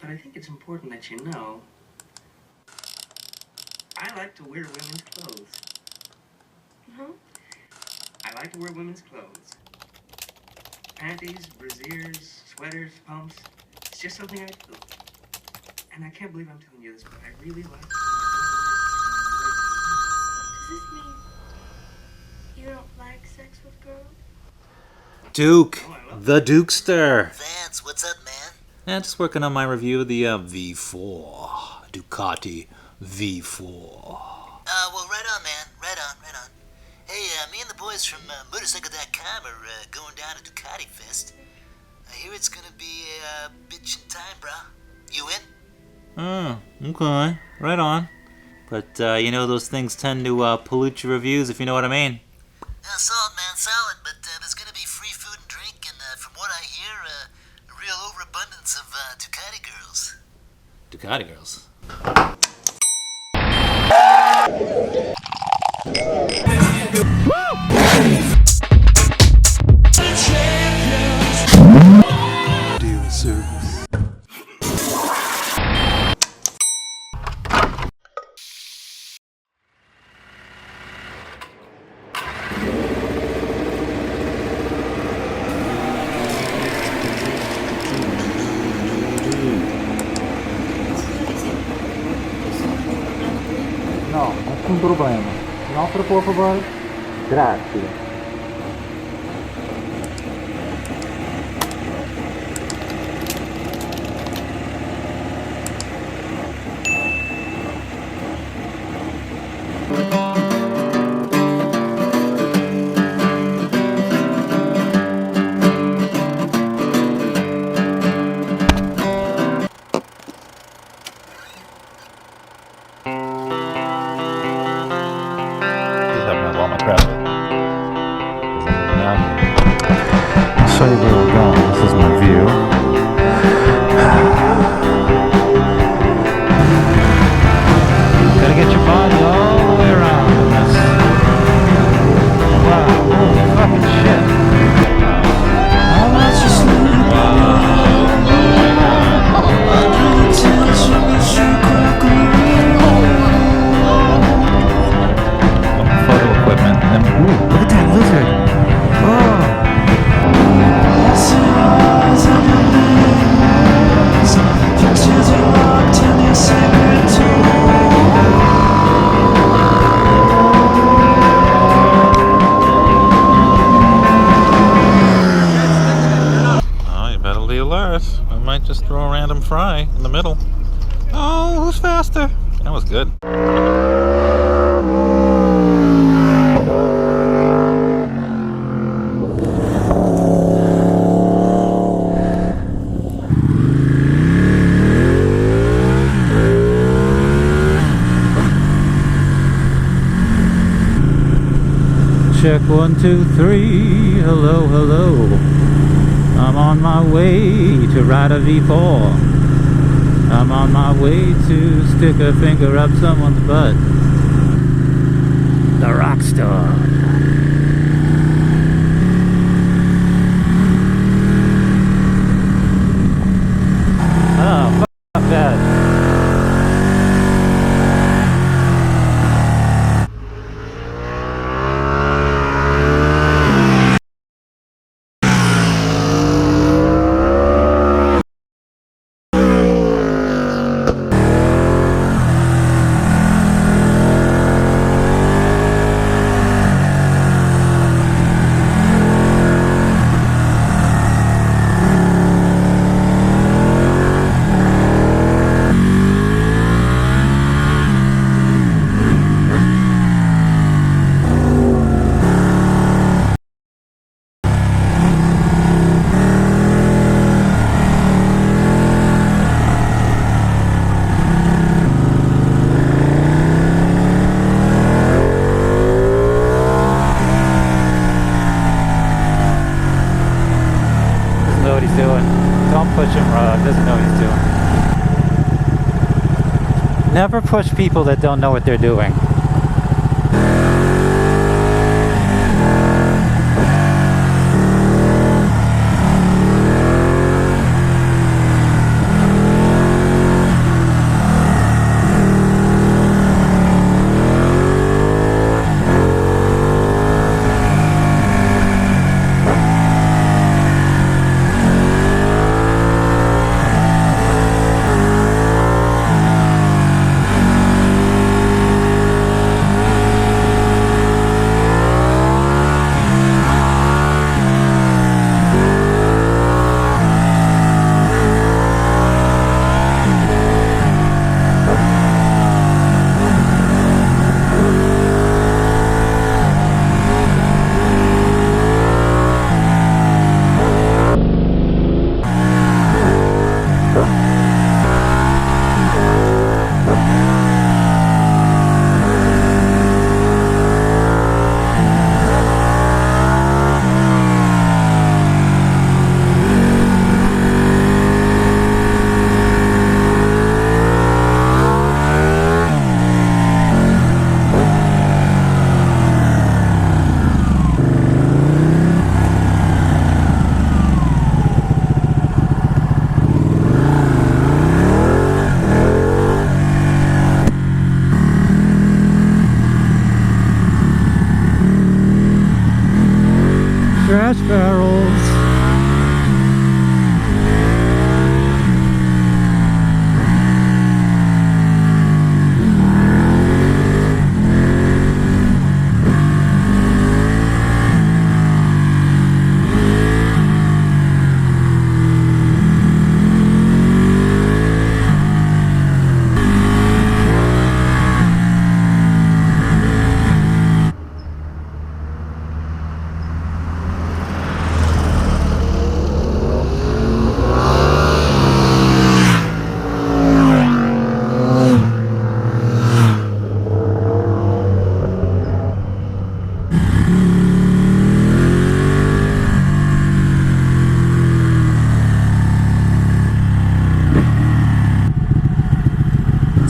But I think it's important that you know, I like to wear women's clothes. I like to wear women's clothes. Panties, brasiers, sweaters, pumps. It's just something I do. And I can't believe I'm telling you this, but I really like it. Does this mean you don't like sex with girls? Duke, the Dukester. Vance, what's up, man? Yeah, just working on my review of the V4, Ducati V4. Well, right on, man. Right on. Hey, me and the boys from motorcycle.com are going down to Ducati Fest. I hear it's gonna be a bitchin' time, bro. You in? Oh, okay. Right on. But, you know, those things tend to pollute your reviews, if you know what I mean. Solid, man, solid. But there's gonna be free food and drink, and from what I hear, a real overabundance of Ducati girls. Ducati girls? Deal service. No, nessun problema. Un altro por favor? Grazie. I'll show you where we're going. This is my view. Gotta get your body all the way around in this. Wow, holy fucking shit. Photo equipment. And, ooh, look at that lizard. Oh. Oh, you better be alert. I might just throw a random fry in the middle. Oh, who's faster? That was good. Check 1, 2, 3. Hello, hello. I'm on my way to ride a V4. I'm on my way to stick a finger up someone's butt. The rock star. push him, Rob. Doesn't know what he's doing. Never push people that don't know what they're doing. Trash barrels.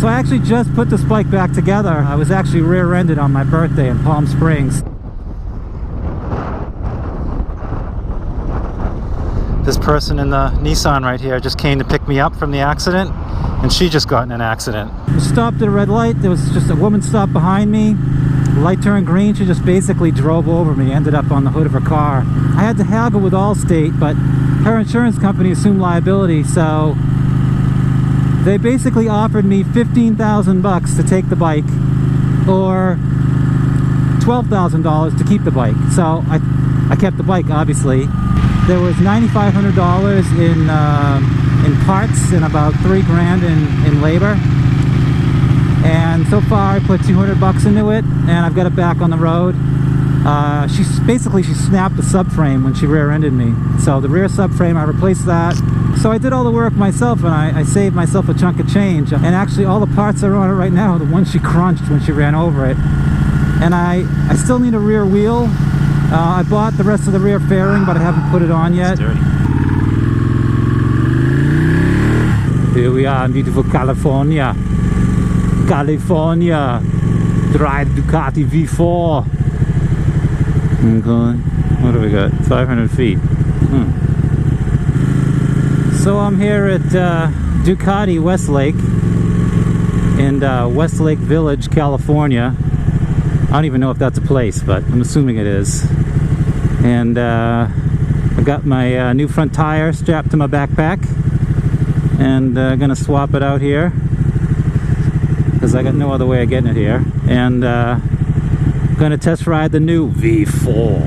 So I actually just put this bike back together. I was actually rear-ended on my birthday in Palm Springs. This person in the Nissan right here just came to pick me up from the accident, and she just got in an accident. I stopped at a red light. There was just a woman stopped behind me. The light turned green. She just basically drove over me, ended up on the hood of her car. I had to haggle with Allstate, but her insurance company assumed liability, so they basically offered me $15,000 to take the bike, or $12,000 to keep the bike. So I kept the bike, obviously. There was $9,500 in parts and about $3,000 in labor. And so far I put $200 into it, and I've got it back on the road. She snapped the subframe when she rear-ended me. So the rear subframe, I replaced that. So I did all the work myself, and I saved myself a chunk of change. And actually all the parts that are on it right now are the ones she crunched when she ran over it. And I still need a rear wheel. I bought the rest of the rear fairing, but I haven't put it on yet. It's dirty. Here we are in beautiful California. California. Drive Ducati V4. Okay. What do we got? 500 feet. So I'm here at Ducati Westlake in Westlake Village, California. I don't even know if that's a place, but I'm assuming it is. And I've got my new front tire strapped to my backpack, and gonna swap it out here because I got no other way of getting it here. And gonna test ride the new V4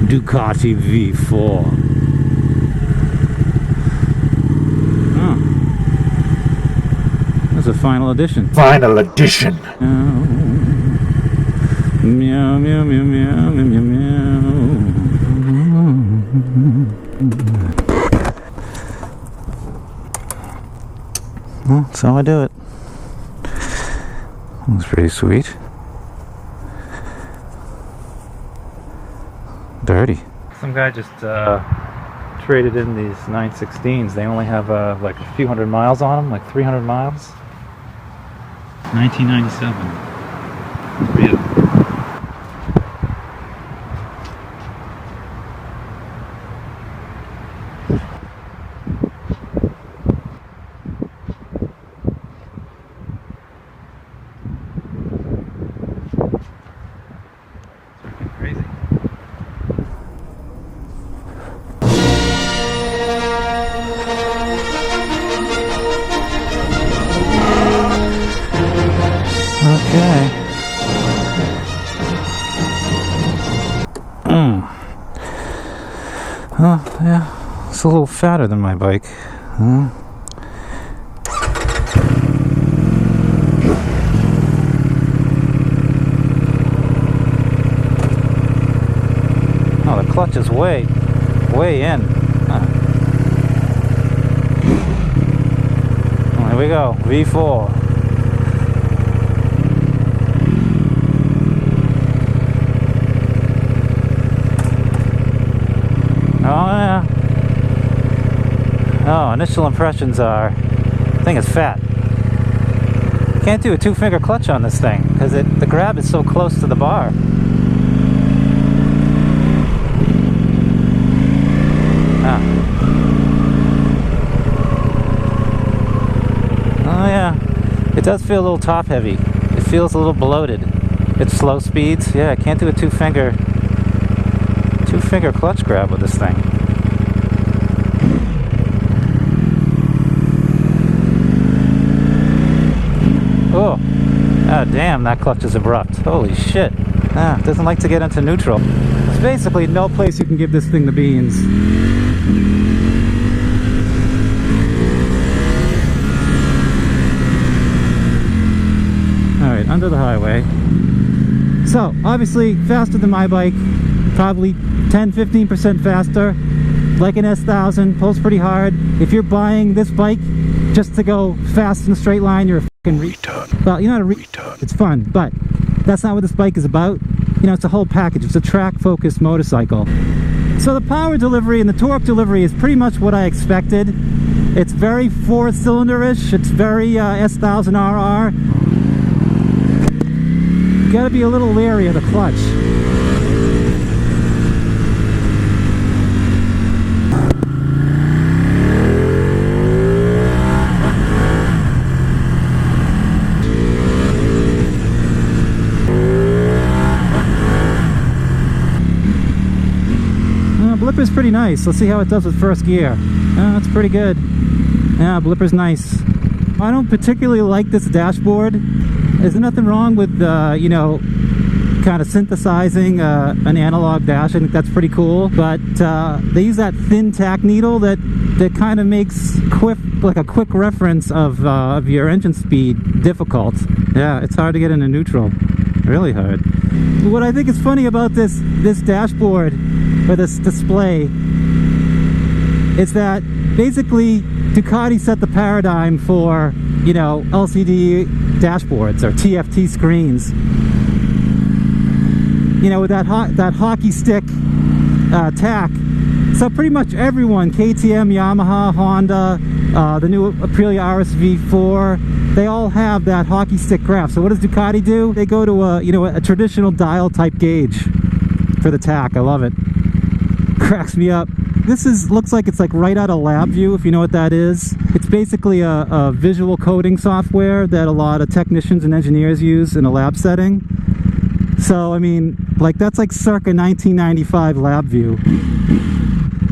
Ducati V4. Oh, that's a final edition. Final edition. Meow, meow, meow, meow, meow, meow, meow. Well, that's how I do it. Looks pretty sweet. Dirty. Some guy just traded in these 916s. They only have like a few hundred miles on them, like 300 miles. 1997. Real. Crazy. Okay. Oh, yeah. It's a little fatter than my bike. Oh, the clutch is way in. Oh, here we go. V4. Oh yeah. Oh, initial impressions are, the thing is fat. Can't do a two-finger clutch on this thing because the grab is so close to the bar. Oh yeah, it does feel a little top heavy. It feels a little bloated. It's slow speeds. Yeah, I can't do a two-finger clutch grab with this thing. Oh, ah, damn, that clutch is abrupt. Holy shit. Ah, doesn't like to get into neutral. There's basically no place you can give this thing the beans. Alright, under the highway. So, obviously, faster than my bike. Probably 10-15% faster. Like an S1000, pulls pretty hard. If you're buying this bike just to go fast in a straight line, you're a fucking retard. Well, you're not a retard. It's fun, but that's not what this bike is about. You know, it's a whole package. It's a track-focused motorcycle. So the power delivery and the torque delivery is pretty much what I expected. It's very four-cylinder-ish. It's very S1000RR. You gotta be a little leery of the clutch. Blipper's pretty nice. Let's see how it does with first gear. That's pretty good. Yeah, blipper's nice. I don't particularly like this dashboard. There's nothing wrong with, you know, kind of synthesizing an analog dash. I think that's pretty cool. But they use that thin tack needle that kind of makes like a quick reference of your engine speed difficult. Yeah, it's hard to get into neutral. Really hard. What I think is funny about this dashboard, or this display, is that basically Ducati set the paradigm for, you know, LCD dashboards or TFT screens. You know, with that hockey stick tack. So pretty much everyone, KTM, Yamaha, Honda, the new Aprilia RS-V4, they all have that hockey stick graph. So what does Ducati do? They go to a traditional dial type gauge for the tack. I love it. Cracks me up. This looks like it's like right out of LabVIEW, if you know what that is. It's basically a visual coding software that a lot of technicians and engineers use in a lab setting. So I mean, like, that's like circa 1995 LabVIEW.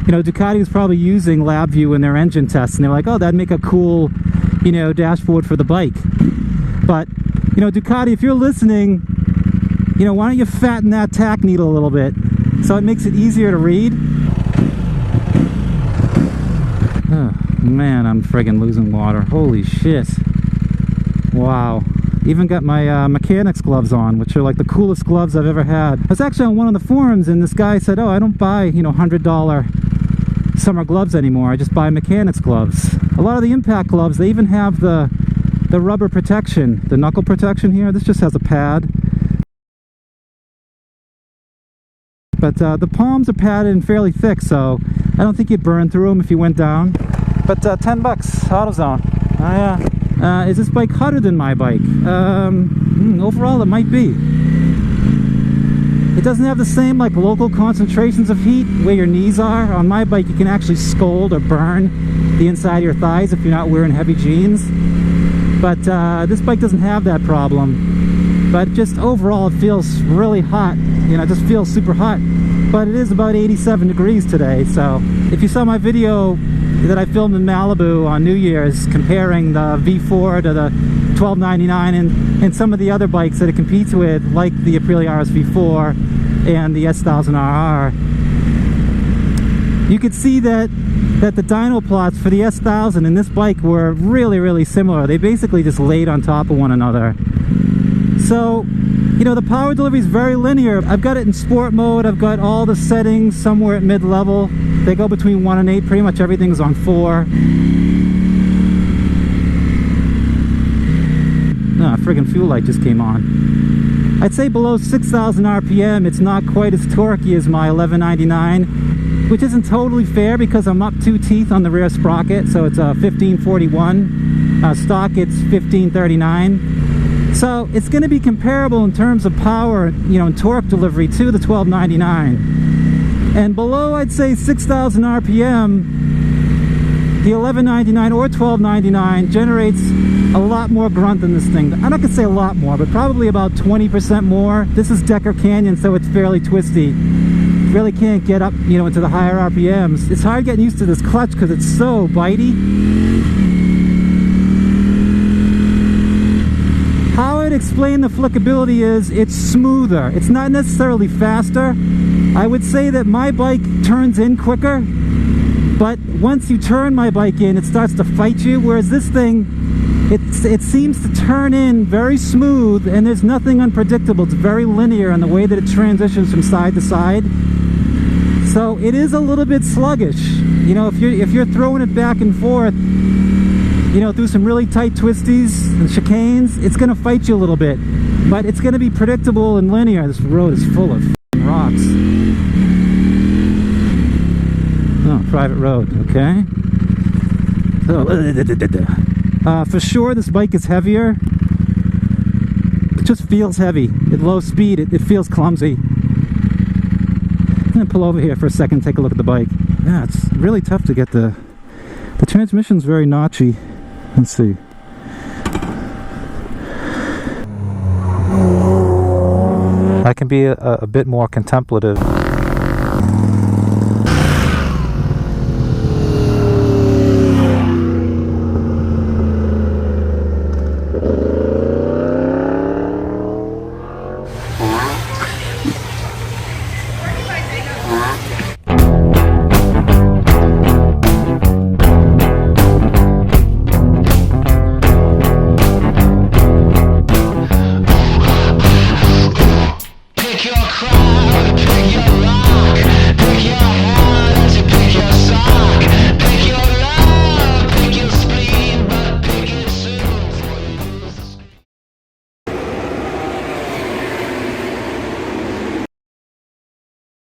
You know, Ducati was probably using LabVIEW in their engine tests, and they're like, oh, that'd make a cool, you know, dashboard for the bike. But, you know, Ducati, if you're listening, you know, why don't you fatten that tack needle a little bit so it makes it easier to read? Oh, man, I'm friggin' losing water. Holy shit. Wow. Even got my mechanics gloves on, which are like the coolest gloves I've ever had. I was actually on one of the forums, and this guy said, oh, I don't buy, you know, $100 summer gloves anymore. I just buy mechanics gloves. A lot of the impact gloves, they even have the rubber protection, the knuckle protection here. This just has a pad. But the palms are padded and fairly thick, so I don't think you'd burn through them if you went down. But 10 bucks, AutoZone. Oh yeah. Is this bike hotter than my bike? Overall it might be. It doesn't have the same like local concentrations of heat where your knees are. On my bike you can actually scald or burn the inside of your thighs if you're not wearing heavy jeans. But this bike doesn't have that problem. But just overall it feels really hot. You know, it just feels super hot. But it is about 87 degrees today, so if you saw my video that I filmed in Malibu on New Year's comparing the V4 to the 1299 and some of the other bikes that it competes with, like the Aprilia RS V4 and the S1000RR, you could see that the dyno plots for the S1000 and this bike were really similar. They basically just laid on top of one another. So, you know, the power delivery is very linear. I've got it in sport mode. I've got all the settings somewhere at mid-level. They go between 1 and 8. Pretty much everything's on 4. Ah, friggin' fuel light just came on. I'd say below 6,000 RPM, it's not quite as torquey as my 1199, which isn't totally fair because I'm up 2 teeth on the rear sprocket, so it's a 1541. Stock, it's 1539. So it's going to be comparable in terms of power, you know, and torque delivery to the 1299. And below, I'd say 6,000 RPM, the 1199 or 1299 generates a lot more grunt than this thing. I'm not going to say a lot more, but probably about 20% more. This is Decker Canyon, so it's fairly twisty. Really can't get up, you know, into the higher RPMs. It's hard getting used to this clutch because it's so bitey. How I'd explain the flickability is it's smoother. It's not necessarily faster. I would say that my bike turns in quicker, but once you turn my bike in, it starts to fight you, whereas this thing, it seems to turn in very smooth and there's nothing unpredictable. It's very linear in the way that it transitions from side to side. So it is a little bit sluggish. You know, if you're throwing it back and forth, you know, through some really tight twisties and chicanes, it's going to fight you a little bit. But it's going to be predictable and linear. This road is full of rocks. Oh, private road, okay. So, for sure, this bike is heavier. It just feels heavy. At low speed, it feels clumsy. I'm going to pull over here for a second and take a look at the bike. Yeah, it's really tough to get the transmission's very notchy. Let's see. I can be a bit more contemplative.